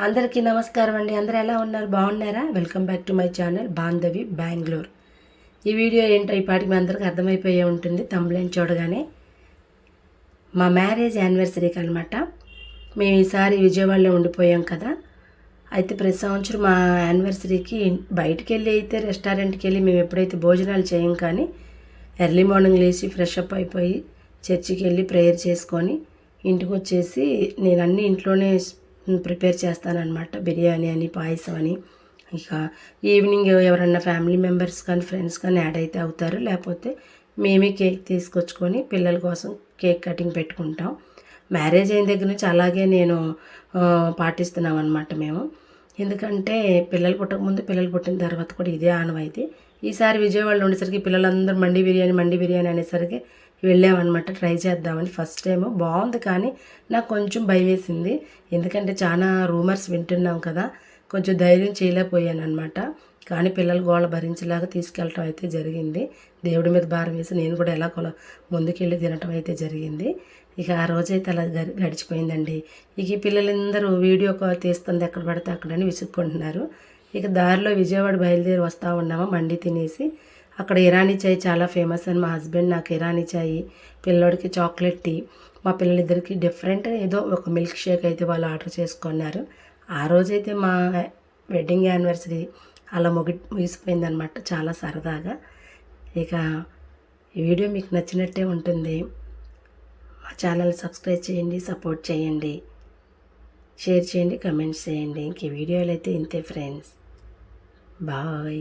అందరికీ నమస్కారం అండి. అందరూ ఎలా ఉన్నారు? బాగున్నారా? Welcome back to my channel Bandhavi Bengaluru. ఈ వీడియో ఏంటో ఈ పాటికి మీ అందరికీ అర్థమైపోయే ఉంటుంది థంబ్నెయిల్ చూడగానే. మా మ్యారేజ్ యానివర్సరీకి అనమాట. మేము ఈసారి విజయవాడలో ఉండిపోయాం కదా. అయితే ప్రతి సంవత్సరం మా యానివర్సరీకి బయటికి వెళ్ళి అయితే రెస్టారెంట్కి వెళ్ళి మేము ఎప్పుడైతే భోజనాలు చేయం, కానీ ఎర్లీ మార్నింగ్ లేచి ఫ్రెష్ అప్ అయిపోయి చర్చికి వెళ్ళి ప్రేయర్ చేసుకొని ఇంటికి వచ్చేసి నేను అన్నీ ఇంట్లోనే ప్రిపేర్ చేస్తానన్నమాట. బిర్యానీ అని, పాయసం అని. ఇక ఈవినింగ్ ఎవరన్నా ఫ్యామిలీ మెంబర్స్ కానీ ఫ్రెండ్స్ కానీ యాడ్ అయితే అవుతారు, లేకపోతే మేమే కేక్ తీసుకొచ్చుకొని పిల్లల కోసం కేక్ కటింగ్ పెట్టుకుంటాం. మ్యారేజ్ అయిన దగ్గర నుంచి అలాగే నేను పాటిస్తున్నాం అనమాట మేము. ఎందుకంటే పిల్లలు పుట్టకముందు, పిల్లలు పుట్టిన తర్వాత కూడా ఇదే ఆనవాయితీ. ఈసారి విజయవాడలో ఉండేసరికి పిల్లలందరూ మండి బిర్యానీ అనేసరికి వెళ్ళామన్నమాట. ట్రై చేద్దామని. ఫస్ట్ టైం బాగుంది, కానీ నాకు కొంచెం భయం వేసింది. ఎందుకంటే చాలా రూమర్స్ వింటున్నాం కదా, కొంచెం ధైర్యం చేయలేకపోయాను అనమాట. కానీ పిల్లల గోళ భరించేలాగా తీసుకెళ్ళటం అయితే జరిగింది. దేవుడి మీద భారం వేసి నేను కూడా ఎలా ముందుకెళ్ళి తినటం అయితే జరిగింది. ఇక ఆ రోజైతే అలా గడిచిపోయిందండి. ఇక ఈ పిల్లలందరూ వీడియో కాల్ తీస్తుంది ఎక్కడ పడితే అక్కడని విసుక్కుంటున్నారు. ఇక దారిలో విజయవాడ బయలుదేరి వస్తూ ఉన్నామా, మండి తినేసి అక్కడ ఇరానీ చాయ్ చాలా ఫేమస్ అని మా హస్బెండ్ నాకు ఇరానీ చాయ్, పిల్లోడికి చాక్లెట్ టీ, మా పిల్లలిద్దరికి డిఫరెంట్ ఏదో ఒక మిల్క్ షేక్ అయితే వాళ్ళు ఆర్డర్ చేసుకున్నారు. ఆ రోజైతే మా వెడ్డింగ్ యానివర్సరీ అలా ముగిసిపోయిందనమాట, చాలా సరదాగా. ఇక ఈ వీడియో మీకు నచ్చినట్టే ఉంటుంది. మా ఛానల్ సబ్స్క్రైబ్ చేయండి, సపోర్ట్ చేయండి, షేర్ చేయండి, కమెంట్స్ చేయండి. ఇంక వీడియోలు అయితే ఇంతే ఫ్రెండ్స్. బాయ్.